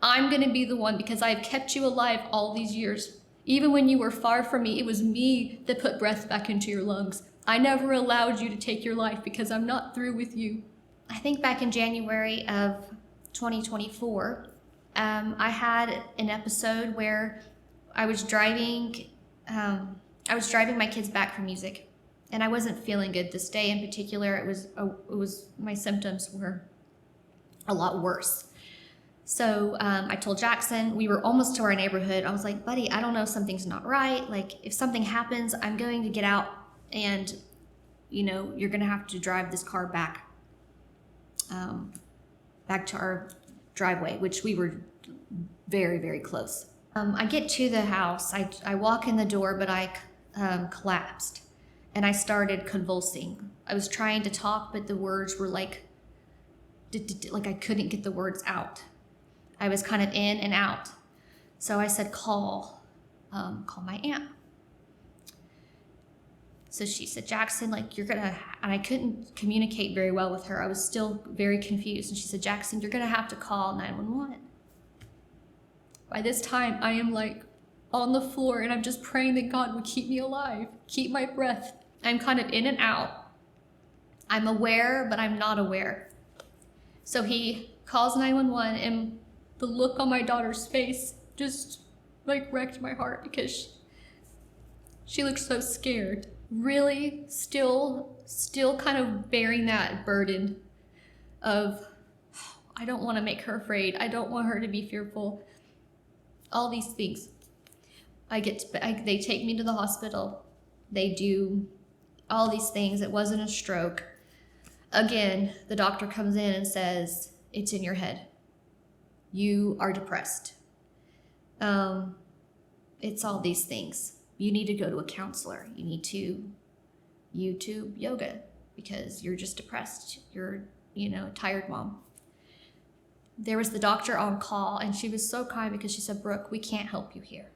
I'm going to be the one, because I've kept you alive all these years. Even when you were far from me, it was me that put breath back into your lungs. I never allowed you to take your life because I'm not through with you. I think back in January of 2024, I had an episode where I was driving my kids back from music, and I wasn't feeling good this day in particular. My symptoms were a lot worse. So I told Jackson, we were almost to our neighborhood. I was like, buddy, I don't know, something's not right. Like, if something happens, I'm going to get out and, you're going to have to drive this car back to our driveway, which we were very, very close. I get to the house. I walk in the door, but I collapsed and I started convulsing. I was trying to talk, but the words were like I couldn't get the words out. I was kind of in and out. So I said, call my aunt. So she said, Jackson, and I couldn't communicate very well with her. I was still very confused. And she said, Jackson, you're going to have to call 911. By this time, I am on the floor and I'm just praying that God would keep me alive, keep my breath. I'm kind of in and out. I'm aware, but I'm not aware. So he calls 911 and the look on my daughter's face just wrecked my heart because she looked so scared. Really still kind of bearing that burden of, I don't want to make her afraid. I don't want her to be fearful. All these things. They take me to the hospital. They do all these things. It wasn't a stroke. Again, the doctor comes in and says, it's in your head. You are depressed. It's all these things. You need to go to a counselor. You need to YouTube yoga because you're just depressed. You're, a tired mom. There was the doctor on call and she was so kind because she said, Brooke, we can't help you here.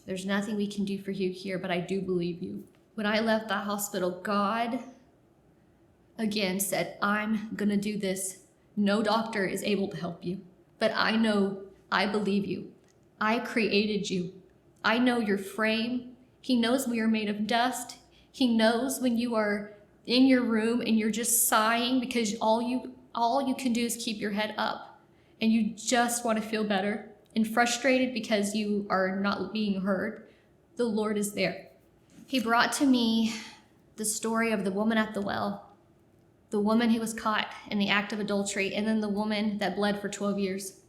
There's nothing we can do for you here, but I do believe you. When I left that hospital, God again said, I'm gonna do this. No doctor is able to help you, but I know, I believe you. I created you. I know your frame. He knows we are made of dust. He knows when you are in your room and you're just sighing because all you can do is keep your head up and you just want to feel better and frustrated because you are not being heard. The Lord is there. He brought to me the story of the woman at the well, the woman who was caught in the act of adultery, and then the woman that bled for 12 years.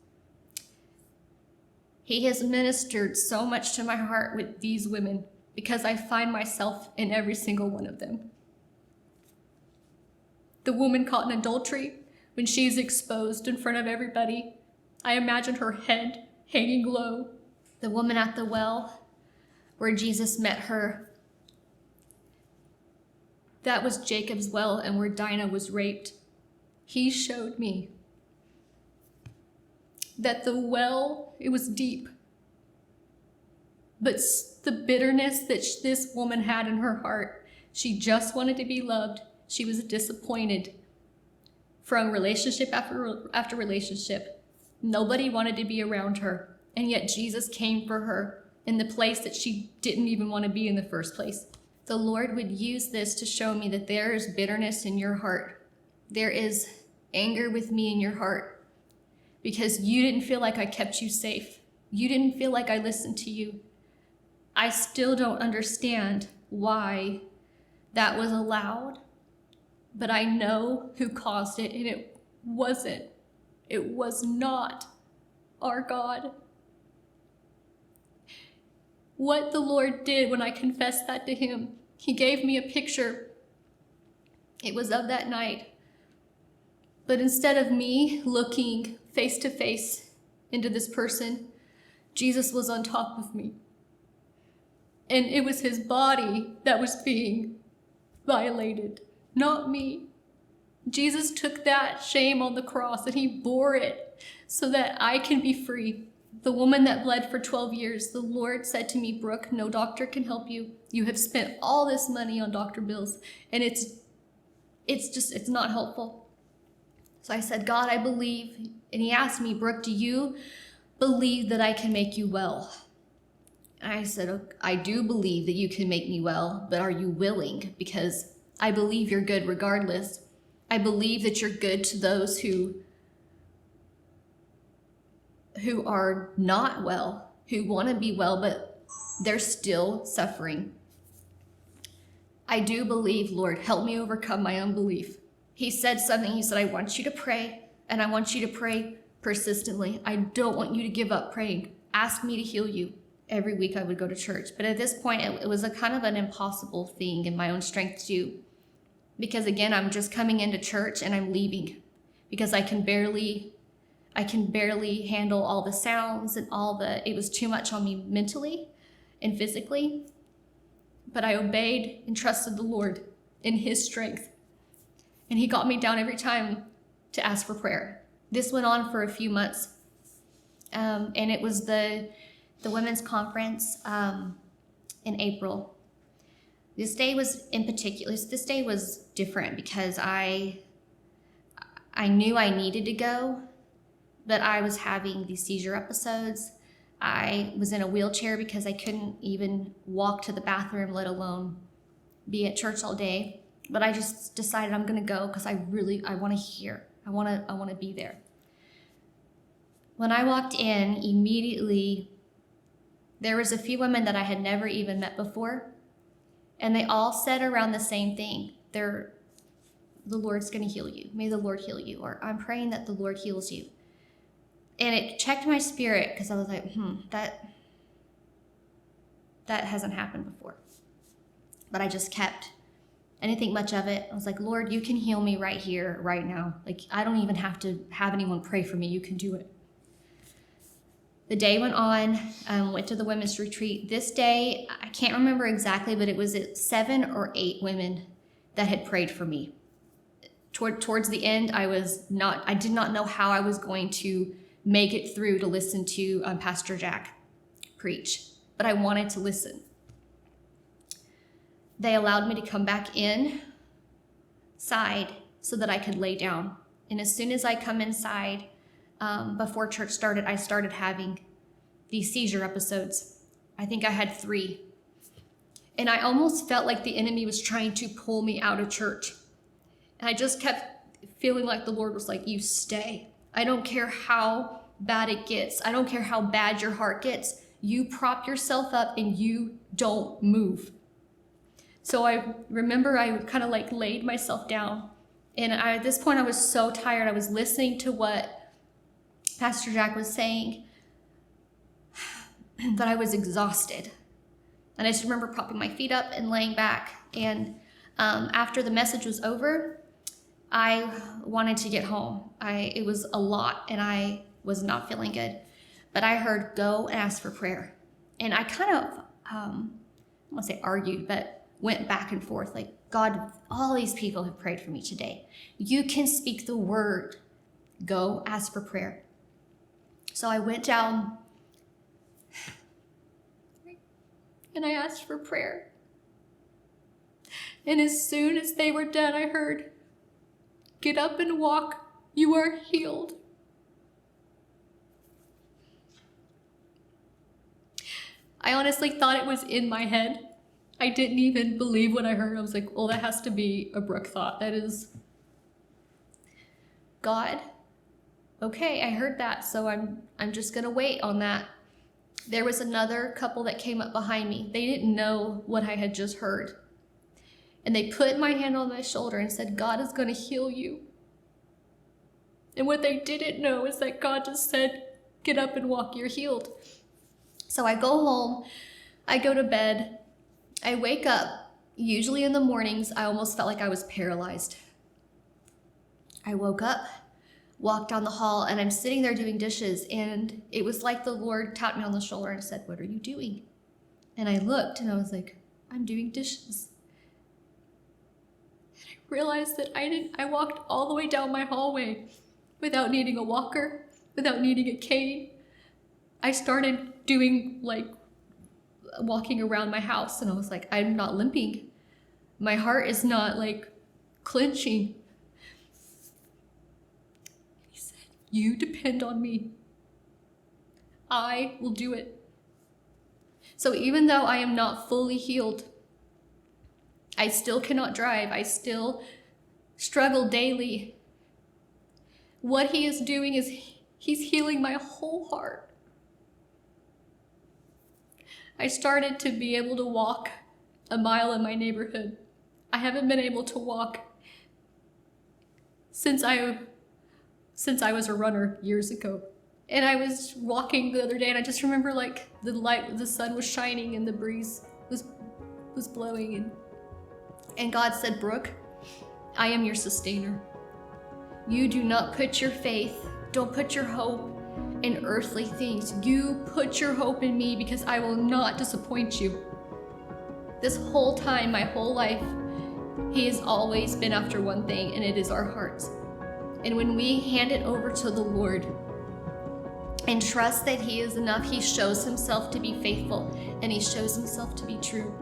He has ministered so much to my heart with these women because I find myself in every single one of them. The woman caught in adultery, when she's exposed in front of everybody, I imagine her head hanging low. The woman at the well, where Jesus met her, that was Jacob's well and where Dinah was raped. He showed me that the well, it was deep, but the bitterness that this woman had in her heart, she just wanted to be loved. She was disappointed from relationship after relationship. Nobody wanted to be around her, and yet Jesus came for her in the place that she didn't even want to be in the first place. The Lord would use this to show me that there is bitterness in your heart. There is anger with me in your heart because you didn't feel like I kept you safe. You didn't feel like I listened to you. I still don't understand why that was allowed, but I know who caused it, and it was not our God. What the Lord did when I confessed that to him, he gave me a picture. It was of that night. But instead of me looking face to face into this person, Jesus was on top of me. And it was his body that was being violated, not me. Jesus took that shame on the cross and he bore it so that I can be free. The woman that bled for 12 years, the Lord said to me, Brooke, no doctor can help you. You have spent all this money on doctor bills and it's not helpful. So I said, God, I believe. And he asked me, Brooke, do you believe that I can make you well? And I said, I do believe that you can make me well, but are you willing? Because I believe you're good regardless. I believe that you're good to those who are not well, who want to be well, but they're still suffering. I do believe, Lord, help me overcome my unbelief. He said something. He said, I want you to pray, and I want you to pray persistently. I don't want you to give up praying. Ask me to heal you. Every week I would go to church. But at this point, it was a kind of an impossible thing in my own strength to do. Because again, I'm just coming into church and I'm leaving because I can barely handle all the sounds and it was too much on me mentally and physically. But I obeyed and trusted the Lord in his strength. And he got me down every time to ask for prayer. This went on for a few months. And it was the women's conference in April. This day was different because I knew I needed to go, but I was having these seizure episodes. I was in a wheelchair because I couldn't even walk to the bathroom, let alone be at church all day. But I just decided I'm gonna go because I want to hear. I want to be there. When I walked in, immediately there was a few women that I had never even met before, and they all said around the same thing. The Lord's gonna heal you. May the Lord heal you. Or I'm praying that the Lord heals you. And it checked my spirit because I was like, that hasn't happened before. But I just kept. I didn't think much of it. I was like, Lord, you can heal me right here, right now. Like, I don't even have to have anyone pray for me. You can do it. The day went on, went to the women's retreat. This day, I can't remember exactly, but it was 7 or 8 women that had prayed for me. Towards the end, I did not know how I was going to make it through to listen to Pastor Jack preach, but I wanted to listen. They allowed me to come back inside so that I could lay down. And as soon as I come inside, before church started, I started having these seizure episodes. I think I had 3. And I almost felt like the enemy was trying to pull me out of church. And I just kept feeling like the Lord was like, you stay. I don't care how bad it gets. I don't care how bad your heart gets. You prop yourself up and you don't move. So I remember I kind of like laid myself down. And at this point I was so tired. I was listening to what Pastor Jack was saying, but I was exhausted. And I just remember propping my feet up and laying back. And after the message was over, I wanted to get home. It was a lot and I was not feeling good. But I heard, go and ask for prayer. And I kind of, I don't want to say argued, but went back and forth like, God, all these people have prayed for me today. You can speak the word. Go ask for prayer. So I went down and I asked for prayer. And as soon as they were done, I heard, get up and walk. You are healed. I honestly thought it was in my head. I didn't even believe what I heard. I was like, well, that has to be a Brooke thought. That is God. Okay, I heard that, so I'm just gonna wait on that. There was another couple that came up behind me. They didn't know what I had just heard. And they put my hand on my shoulder and said, God is gonna heal you. And what they didn't know is that God just said, get up and walk, you're healed. So I go home, I go to bed, I wake up. Usually in the mornings, I almost felt like I was paralyzed. I woke up, walked down the hall, and I'm sitting there doing dishes, and it was like the Lord tapped me on the shoulder and said, what are you doing? And I looked, and I was like, I'm doing dishes. And I realized that I walked all the way down my hallway without needing a walker, without needing a cane. I started doing walking around my house, and I was like, I'm not limping. My heart is not clenching. He said, you depend on me. I will do it. So even though I am not fully healed, I still cannot drive. I still struggle daily. What he is doing is he's healing my whole heart. I started to be able to walk a mile in my neighborhood. I haven't been able to walk since I since I was a runner years ago. And I was walking the other day, and I just remember like the sun was shining and the breeze was blowing, and God said, Brooke, I am your sustainer. You do not put your faith, don't put your hope in earthly things. You put your hope in me, because I will not disappoint you. This whole time, my whole life, he has always been after one thing, and it is our hearts. And when we hand it over to the Lord and trust that he is enough, he shows himself to be faithful, and he shows himself to be true.